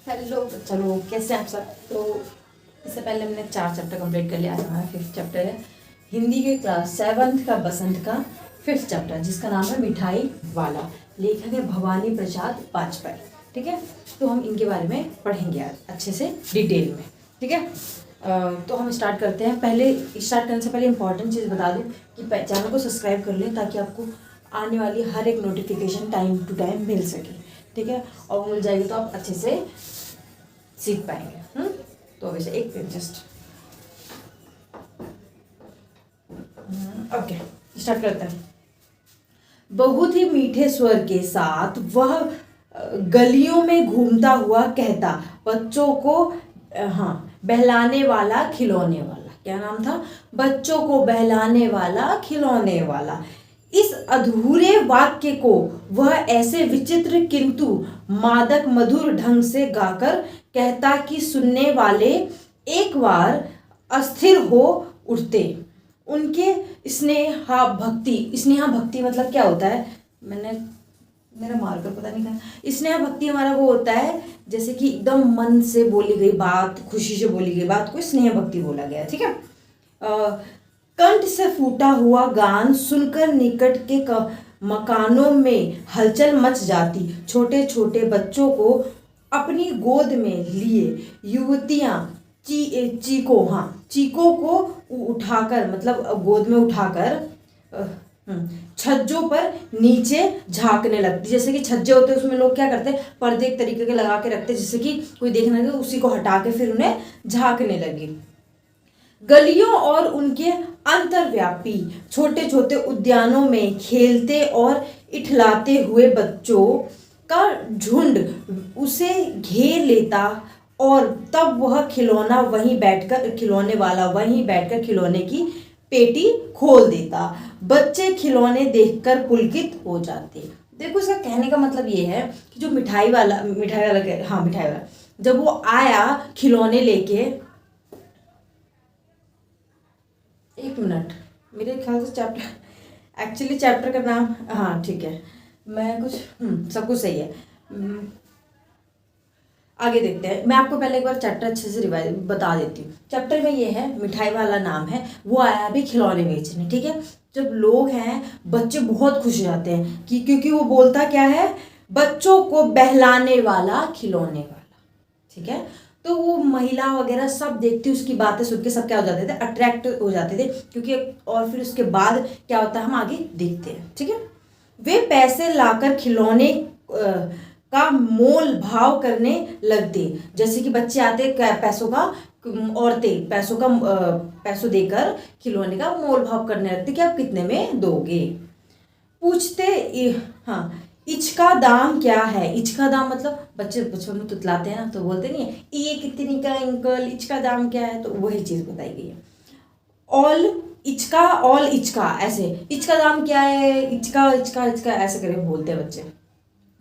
Hello चलो, कैसे हैं आप सब। तो इससे पहले हमने 4 चैप्टर कंप्लीट कर लिया। आज हमारा 5th चैप्टर है हिंदी के क्लास 7th का बसंत का 5th चैप्टर, जिसका नाम है मिठाई वाला। लेखक है भवानी प्रसाद वाजपेयी। ठीक है, तो हम इनके बारे में पढ़ेंगे आज अच्छे से डिटेल में। ठीक है, तो हम स्टार्ट करते हैं। पहले स्टार्ट करने से पहले इंपॉर्टेंट चीज़ बता दूं कि चैनल को सब्सक्राइब कर लें, ताकि आपको आने वाली हर एक नोटिफिकेशन टाइम टू टाइम मिल सके। ठीक है, और मिल जाएगी तो आप अच्छे से सीख पाएंगे। तो वैसे एक मिनट जस्ट ओके, स्टार्ट करते हैं। बहुत ही मीठे स्वर के साथ वह गलियों में घूमता हुआ कहता, बच्चों को बहलाने वाला खिलौने वाला। क्या नाम था? बच्चों को बहलाने वाला खिलौने वाला। इस अधूरे वाक्य को वह ऐसे विचित्र किंतु मादक मधुर ढंग से गाकर कहता कि सुनने वाले एक बार अस्थिर हो उठते। उनके स्नेहा भक्ति मतलब क्या होता है? मेरा मार्कर पता नहीं कहाँ। स्नेहा भक्ति हमारा वो होता है जैसे कि एकदम मन से बोली गई बात, खुशी से बोली गई बात को स्नेह भक्ति बोला गया है। ठीक है, कंठ से फूटा हुआ गान सुनकर निकट के मकानों में हलचल मच जाती। छोटे छोटे बच्चों को अपनी गोद में लिए युवतियां चीकों को उठाकर, मतलब गोद में उठाकर छज्जों पर नीचे झांकने लगती। जैसे कि छज्जे होते हैं, उसमें लोग क्या करते हैं, पर्दे एक तरीके के लगा के रखते, जिससे कि कोई देखने लगे, उसी को हटा के फिर उन्हें झांकने लगे। गलियों और उनके अंतर्व्यापी छोटे छोटे उद्यानों में खेलते और इठलाते हुए बच्चों का झुंड उसे घेर लेता, और तब वह खिलौने वाला वहीं बैठकर खिलौने की पेटी खोल देता। बच्चे खिलौने देखकर पुलकित हो जाते। देखो, इसका कहने का मतलब ये है कि जो मिठाई वाला जब वो आया खिलौने लेके, एक मिनट, मेरे ख्याल से चैप्टर का नाम, ठीक है, मैं कुछ सब कुछ सही है। आगे देखते हैं। मैं आपको पहले एक बार चैप्टर अच्छे से रिवाइज बता देती हूँ। चैप्टर में ये है, मिठाई वाला नाम है, वो आया अभी खिलौने बेचने। ठीक है, जब लोग हैं, बच्चे बहुत खुश हो जाते हैं कि क्योंकि वो बोलता क्या है, बच्चों को बहलाने वाला खिलौने वाला। ठीक है, तो वो महिला वगैरह सब देखती, उसकी बातें सुन के सब क्या हो जाते थे, अट्रैक्ट हो जाते थे, क्योंकि और फिर उसके बाद क्या होता है हम आगे देखते हैं। ठीक है, वे पैसे लाकर खिलौने का मोल भाव करने लगते। जैसे कि बच्चे आते पैसों का, औरतें पैसों देकर खिलौने का मोल भाव करने लगते कि आप कितने में दोगे। पूछते, इचका दाम क्या है? इचका दाम मतलब बच्चे बच्चों में तुतलाते हैं ना, तो बोलते नहीं है ये कितनी का अंकल, इचका दाम क्या है, तो वही चीज़ बताई गई है। ऑल इचका, ऐसे इचका दाम क्या है, इचका इचका इचका ऐसे करके बोलते हैं बच्चे।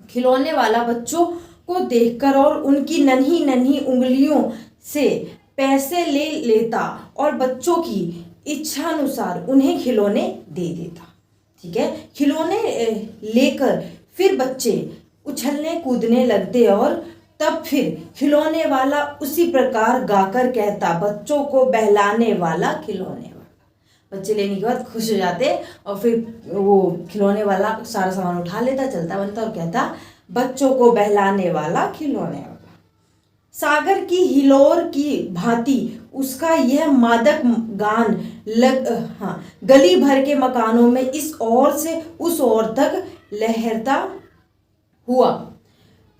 खिलौने वाला बच्चों को देखकर और उनकी नन्ही नन्ही उंगलियों से पैसे ले लेता और बच्चों की इच्छानुसार उन्हें खिलौने दे देता। ठीक है, खिलौने लेकर फिर बच्चे उछलने कूदने लगते, और तब फिर खिलौने वाला उसी प्रकार गाकर कहता, बच्चों को बहलाने वाला खिलौने वाला। बच्चे लेने के बाद खुश हो जाते, और फिर वो खिलौने वाला सारा सामान उठा लेता, चलता बनता और कहता, बच्चों को बहलाने वाला खिलौने वाला। सागर की हिलोर की भांति उसका यह मादक गान गली भर के मकानों में इस ओर से उस ओर तक लहरता हुआ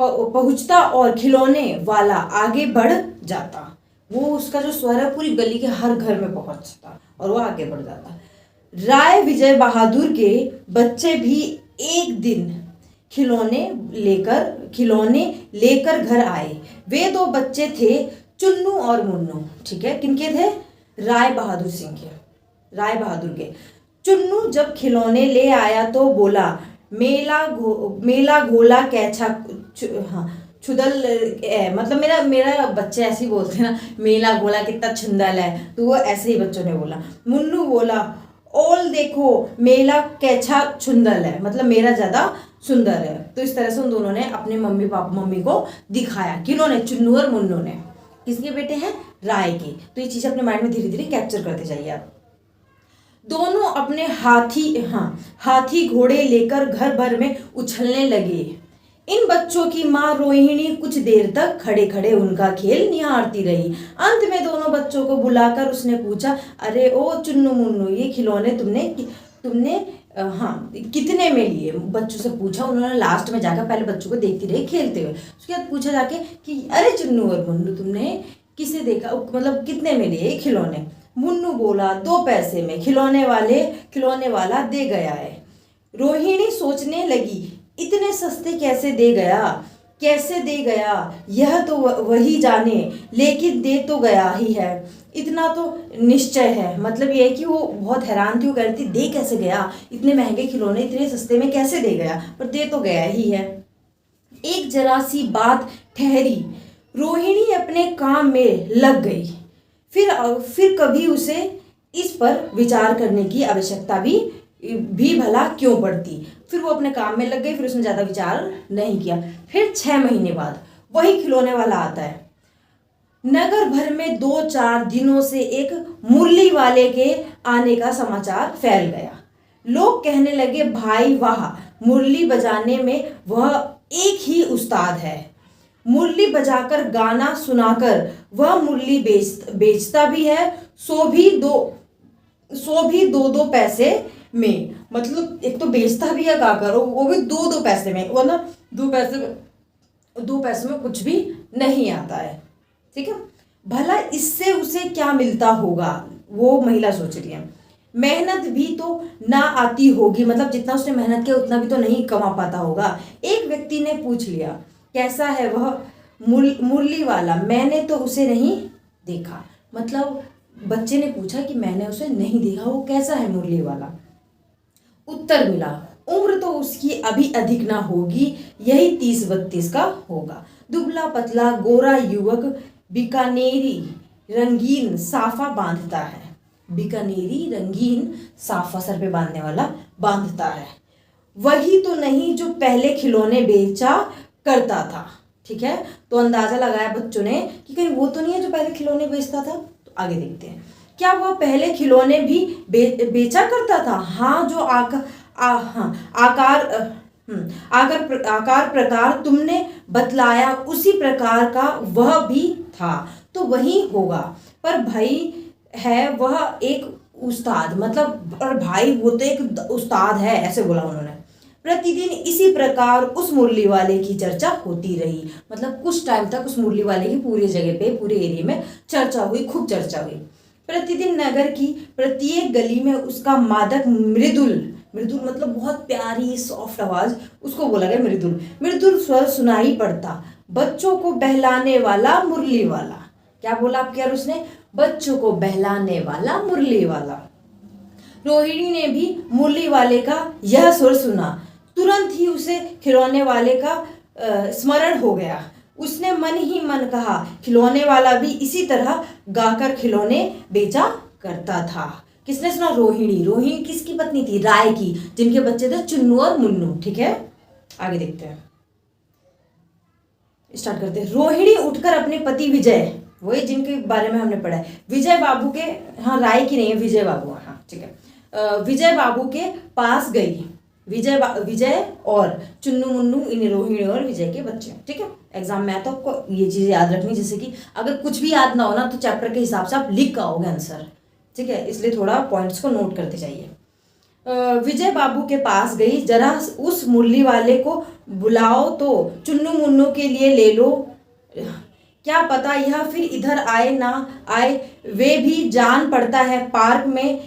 पहुंचता, और खिलौने वाला आगे बढ़ जाता। वो उसका जो स्वर है पूरी गली के हर घर में पहुंचता और वो आगे बढ़ जाता। राय विजय बहादुर के बच्चे भी एक दिन खिलौने लेकर घर आए। वे 2 बच्चे थे, चुन्नू और मुन्नू। ठीक है, किनके थे? राय बहादुर के। चुन्नू जब खिलौने ले आया तो बोला, मेला घोला कैछा छुदल, मतलब मेरा बच्चे ऐसे ही बोलते हैं ना, मेला घोला कितना छुंदल है, तो वो ऐसे ही बच्चों ने बोला। मुन्नू बोला, ओल देखो मेला कैछा छुंदल है, मतलब मेरा ज़्यादा सुंदर है। तो इस तरह से उन दोनों ने अपने मम्मी को दिखाया। किन्होंने? चुन्नू और मुन्नू ने। किसके बेटे हैं? राय के। तो ये चीज अपने माइंड में धीरे धीरे कैप्चर करते जाइए आप। दोनों अपने हाथी घोड़े लेकर घर भर में उछलने लगे। इन बच्चों की माँ रोहिणी कुछ देर तक खड़े खड़े उनका खेल निहारती रही। अंत में दोनों बच्चों को बुलाकर उसने पूछा, अरे ओ चुन्नू मुन्नू, ये खिलौने तुमने कितने में लिए? बच्चों से पूछा उन्होंने। लास्ट में जाकर पहले बच्चों को देखती रही खेलते हुए, उसके बाद पूछा जाके कि अरे चुन्नू और मुन्नू, तुमने किसे देखा, मतलब कितने में लिए खिलौने? मुन्नू बोला, 2 पैसे में। खिलौने वाला दे गया है। रोहिणी सोचने लगी, इतने सस्ते कैसे दे गया, यह तो वही जाने, लेकिन दे तो गया ही है, इतना तो निश्चय है। मतलब ये है कि वो बहुत हैरान थी, वो कह रही थी दे कैसे गया, इतने महंगे खिलौने इतने सस्ते में कैसे दे गया, पर दे तो गया ही है। एक जरा सी बात ठहरी, रोहिणी अपने काम में लग गई। फिर कभी उसे इस पर विचार करने की आवश्यकता भी भला क्यों पड़ती। फिर वो अपने काम में लग गई, फिर उसने ज़्यादा विचार नहीं किया। फिर 6 महीने बाद वही खिलौने वाला आता है। नगर भर में 2-4 दिनों से एक मुरली वाले के आने का समाचार फैल गया। लोग कहने लगे, भाई वाह, मुरली बजाने में वह एक ही उस्ताद है। मुरली बजाकर गाना सुनाकर वह मुरली बेचता भी है, सो भी 2 पैसे में। मतलब एक तो बेचता भी है गाकर, वो भी 2 पैसे में, वो ना 2 पैसे में कुछ भी नहीं आता है। ठीक है, भला इससे उसे क्या मिलता होगा, वो महिला सोच रही है। मेहनत भी तो ना आती होगी, मतलब जितना उसने मेहनत किया उतना भी तो नहीं कमा पाता होगा। एक व्यक्ति ने पूछ लिया, कैसा है वह मुरली वाला? मैंने तो उसे नहीं देखा। मतलब बच्चे ने पूछा कि मैंने उसे नहीं देखा, वो कैसा है मुरली वाला? उत्तर मिला, उम्र तो उसकी अभी अधिक ना होगी, यही 30-32 का होगा। दुबला पतला गोरा युवक, बीकानेरी रंगीन साफा बांधता है। बीकानेरी रंगीन साफा सर पे बांधने वाला बांधता है। वही तो नहीं जो पहले खिलौने बेचा करता था। ठीक है, तो अंदाजा लगाया बच्चों ने कि कहीं वो तो नहीं है जो पहले खिलौने बेचता था। तो आगे देखते हैं, क्या वह पहले खिलौने भी बेचा करता था? हाँ, जो आकार प्रकार तुमने बतलाया उसी प्रकार का वह भी था, तो वही होगा। पर भाई है वह एक उस्ताद, मतलब और भाई वो तो एक उस्ताद है, ऐसे बोला उन्होंने। प्रतिदिन इसी प्रकार उस मुरली वाले की चर्चा होती रही। मतलब कुछ टाइम तक उस मुरली वाले की पूरी जगह पे, पूरे एरिया में चर्चा हुई, खूब चर्चा हुई। प्रतिदिन नगर की प्रत्येक गली में उसका मादक मृदुल मतलब बहुत प्यारी सॉफ्ट आवाज, उसको बोला गया मृदुल स्वर सुनाई पड़ता। बच्चों को बहलाने वाला मुरली वाला। क्या बोला आपके यार उसने? बच्चों को बहलाने वाला मुरली वाला। रोहिणी ने भी मुरली वाले का यह सुर सुना, तुरंत ही उसे खिलौने वाले का स्मरण हो गया। उसने मन ही मन कहा, खिलौने वाला भी इसी तरह गाकर खिलौने बेचा करता था। किसने सुना? रोहिणी किसकी पत्नी थी? राय की, जिनके बच्चे थे चुन्नू और मुन्नू। ठीक है, आगे देखते हैं, स्टार्ट करते हैं। रोहिणी उठकर अपने पति विजय, वही जिनके बारे में हमने पढ़ा है, विजय बाबू के, हाँ राय की नहीं है, विजय बाबू, हाँ ठीक है, विजय बाबू के पास गई। विजय और चुन्नू मुन्नू, इन रोहिणी और विजय के बच्चे। ठीक है, एग्जाम में आता आपको ये चीजें याद रखनी, जैसे कि अगर कुछ भी याद ना हो ना तो चैप्टर के हिसाब से आप लिख का आओगे आंसर। ठीक है, इसलिए थोड़ा पॉइंट्स को नोट करते जाइए। विजय बाबू के पास गई, जरा उस मुरली वाले को बुलाओ तो चुन्नू मुन्नू के लिए ले लो, क्या पता यह फिर इधर आए ना आए, वे भी जान पड़ता है पार्क में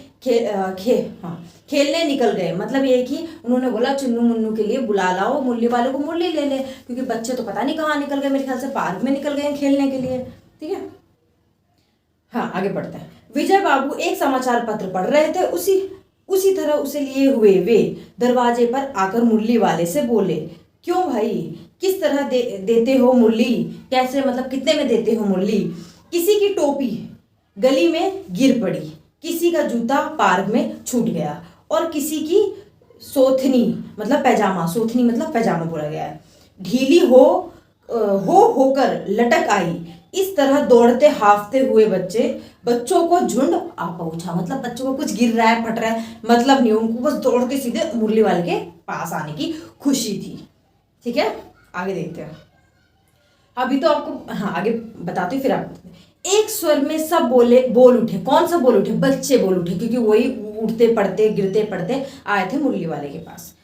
खेलने निकल गए। मतलब ये कि उन्होंने बोला चुन्नू मुन्नू के लिए बुला लाओ, मुरली वाले को मुरली ले ले, क्योंकि बच्चे तो पता नहीं कहाँ निकल गए, मेरे ख्याल से पार्क में निकल गए खेलने के लिए। ठीक है, हाँ आगे बढ़ते हैं। विजय बाबू एक समाचार पत्र पढ़ रहे थे, उसी तरह उसे लिए हुए वे दरवाजे पर आकर मुरली वाले से बोले, क्यों भाई, किस तरह देते हो मुरली? कैसे, मतलब कितने में देते हो मुरली? किसी की टोपी गली में गिर पड़ी, किसी का जूता पार्क में छूट गया, और किसी की सोथनी मतलब पैजामा, सोथनी मतलब पैजामा बोला गया है। ढीली होकर लटक आई। इस तरह दौड़ते हाफते हुए बच्चों को झुंड आ पहुंचा। मतलब बच्चों को कुछ गिर रहा है, फट रहा है, मतलब नहीं, उनको बस दौड़ के सीधे मुरली वाले के पास आने की खुशी थी। ठीक है, आगे देखते हैं। अभी तो आपको हाँ आगे बताती हूँ, फिर आप एक स्वर में सब बोल उठे। कौन सा बोल उठे? बच्चे बोल उठे, क्योंकि वही उठते पड़ते गिरते पड़ते आए थे मुरली वाले के पास।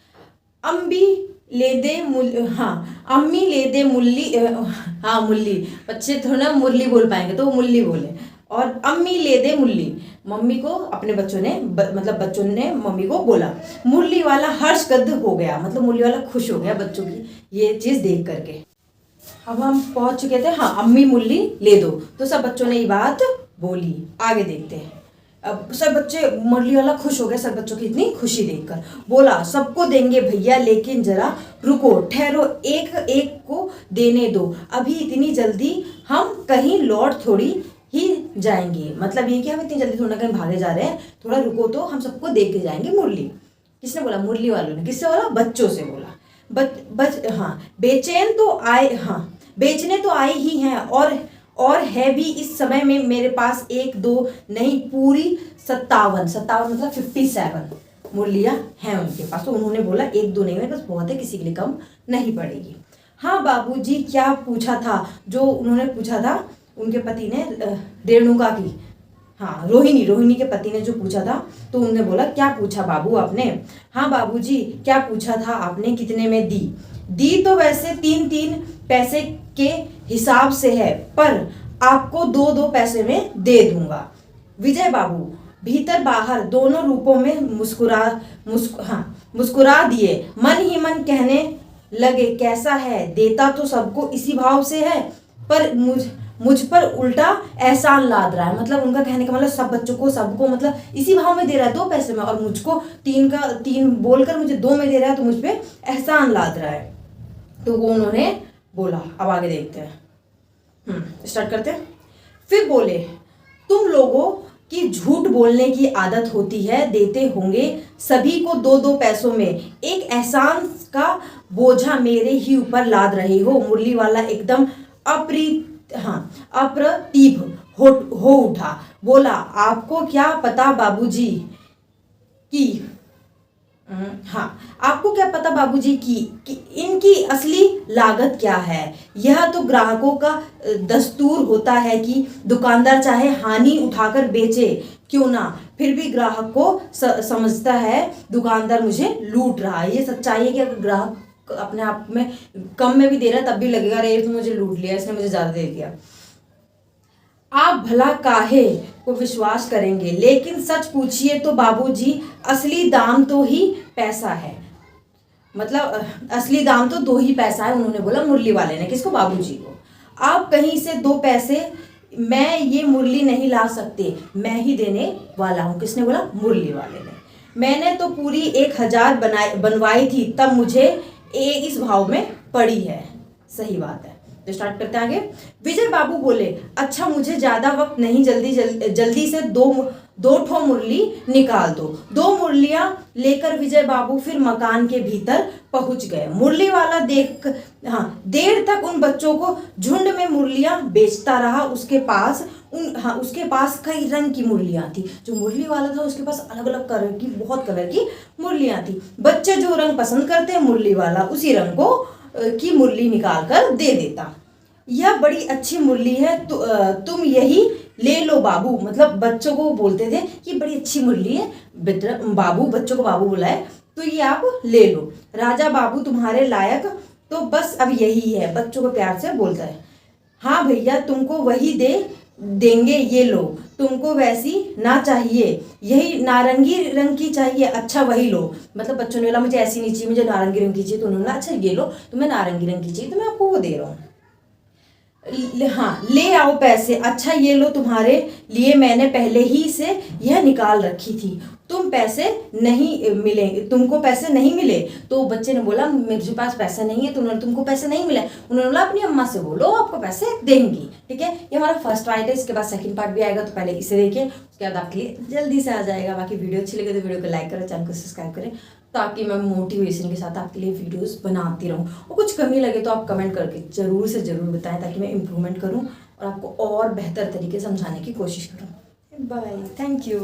अम्मी ले दे मुल्ली, हाँ मुल्ली, बच्चे थोड़ा ना मुरली बोल पाएंगे तो वो मुल्ली बोले। और अम्मी ले दे मुल्ली, मम्मी को अपने बच्चों ने मम्मी को बोला। मुरली वाला हर्षगद्द हो गया, मतलब मुरली वाला खुश हो गया बच्चों की ये चीज देख करके। अब हम पहुंच चुके थे, हाँ अम्मी मुल्ली ले दो, तो सब बच्चों ने ये बात बोली। आगे देखते हैं। अब सब बच्चे, मुरली वाला खुश हो गया सब बच्चों की इतनी खुशी देखकर। बोला सबको देंगे भैया, लेकिन जरा रुको, ठहरो, एक एक को देने दो, अभी इतनी जल्दी हम कहीं लौट थोड़ी ही जाएंगे। मतलब ये कि हम इतनी जल्दी थोड़ा कहीं भागे जा रहे हैं, थोड़ा रुको तो हम सबको दे के जाएंगे मुरली। किसने बोला? मुरली वालों ने। किससे बोला? बच्चों से बोला। हाँ बेचने तो आए ही हैं, और है भी इस समय में मेरे पास 1 2 नहीं, पूरी 57 मतलब 57 मुरलियाँ हैं उनके पास। तो उन्होंने बोला 1 2 नहीं, मेरे पास बहुत है, किसी के लिए कम नहीं पड़ेगी। हाँ बाबूजी, क्या पूछा था? जो उन्होंने पूछा था उनके पति ने, रेणुका की, हाँ रोहिणी के पति ने जो पूछा था, तो उन्होंने बोला क्या पूछा बाबू आपने? हाँ बाबूजी, क्या पूछा था आपने, कितने में दी तो वैसे 3 पैसे के हिसाब से है, पर आपको 2 पैसे में दे दूंगा। विजय बाबू भीतर बाहर दोनों रूपों में मुस्कुरा दिए। मन ही मन कहने लगे कैसा है, देता तो सबको इसी भाव से है, पर मुझ पर उल्टा एहसान लाद रहा है। मतलब उनका कहने का मतलब सब बच्चों को सबको मतलब इसी भाव में दे रहा है 2 पैसे में, और मुझको 3 बोलकर मुझे 2 में दे रहा है, तो मुझ पे एहसान लाद रहा है। तो वो उन्होंने बोला। अब आगे देखते हैं, स्टार्ट करते हैं। फिर बोले तुम लोगों की झूठ बोलने की आदत होती है, देते होंगे सभी को 2 पैसों में, एक एहसान का बोझा मेरे ही ऊपर लाद रहे हो। मुरली वाला एकदम अप्रतिभ हो उठा। बोला आपको क्या पता बाबूजी की, आपको क्या पता बाबूजी की कि इनकी असली लागत क्या है? यह तो ग्राहकों का दस्तूर होता है कि दुकानदार चाहे हानि उठाकर बेचे क्यों ना, फिर भी ग्राहक को समझता है दुकानदार मुझे लूट रहा है। ये सच्चाई है कि अगर ग्राहक अपने आप में कम में भी दे रहा है तब भी लगेगा अरे तो मुझे लूट लिया, इसने मुझे ज्यादा दे दिया। आप भला काहे को विश्वास करेंगे, लेकिन सच पूछिए तो बाबूजी असली दाम तो ही पैसा है। मतलब असली दाम तो 2 ही पैसा है, उन्होंने बोला मुरली वाले ने। किसको? बाबूजी को। आप कहीं से 2 पैसे मैं ये मुरली नहीं ला सकते, मैं ही देने वाला हूँ। किसने बोला? मुरली वाले ने। मैंने तो पूरी 1000 बनवाई थी, तब मुझे इस भाव में पड़ी है। सही बात है। तो स्टार्ट करते हैं आगे। विजय बाबू बोले अच्छा मुझे ज्यादा वक्त नहीं, जल्दी से 2 ठो मुरली निकाल दो। 2 मुरलियां लेकर विजय बाबू फिर मकान के भीतर पहुंच गए। मुरली वाला देर तक उन बच्चों को झुंड में मुरलियां बेचता रहा। उसके पास कई रंग की मुरलियां थी। जो मुरली वाला था उसके पास अलग अलग कलर की, बहुत कलर की मुरलियां थी। बच्चे जो रंग पसंद करते हैं, मुरली वाला उसी रंग को की मुरली निकाल कर दे देता। यह बड़ी अच्छी मुरली है, तुम यही ले लो बाबू। मतलब बच्चों को बोलते थे कि बड़ी अच्छी मुरली है बाबू, बच्चों को बाबू बुलाए तो ये आप ले लो। राजा बाबू तुम्हारे लायक तो बस अब यही है, बच्चों को प्यार से बोलता है। हाँ भैया तुमको वही देंगे, ये लो। तुमको वैसी ना चाहिए, यही नारंगी रंग की चाहिए, अच्छा वही लो। मतलब बच्चों ने बोला मुझे ऐसी नहीं चाहिए, मुझे नारंगी रंग की चाहिए। तो उन्होंने बोला अच्छा ये लो, तुम्हें नारंगी रंग की चाहिए तो मैं आपको वो दे रहा हूँ। हाँ ले आओ पैसे। अच्छा ये लो, तुम्हारे लिए मैंने पहले ही से यह निकाल रखी थी, तुमको पैसे नहीं मिले। तो बच्चे ने बोला मेरे पास पैसे नहीं है। तो उन्होंने तुमको पैसे नहीं मिले, उन्होंने बोला अपनी अम्मा से बोलो आपको पैसे देंगी। ठीक है, ये हमारा फर्स्ट पार्ट है। इसके बाद सेकंड पार्ट भी आएगा, तो पहले इसे देखिए, उसके बाद आपके लिए जल्दी से आ जाएगा। बाकी वीडियो अच्छी लगे तो वीडियो को लाइक करें, चैनल को सब्सक्राइब करें। ताकि मैं मोटिवेशन के साथ आपके लिए वीडियोस बनाती रहूँ। और कुछ कमी लगे तो आप कमेंट करके ज़रूर से ज़रूर बताएं, ताकि मैं इम्प्रूवमेंट करूँ और आपको और बेहतर तरीके से समझाने की कोशिश करूँ। Bye, thank you.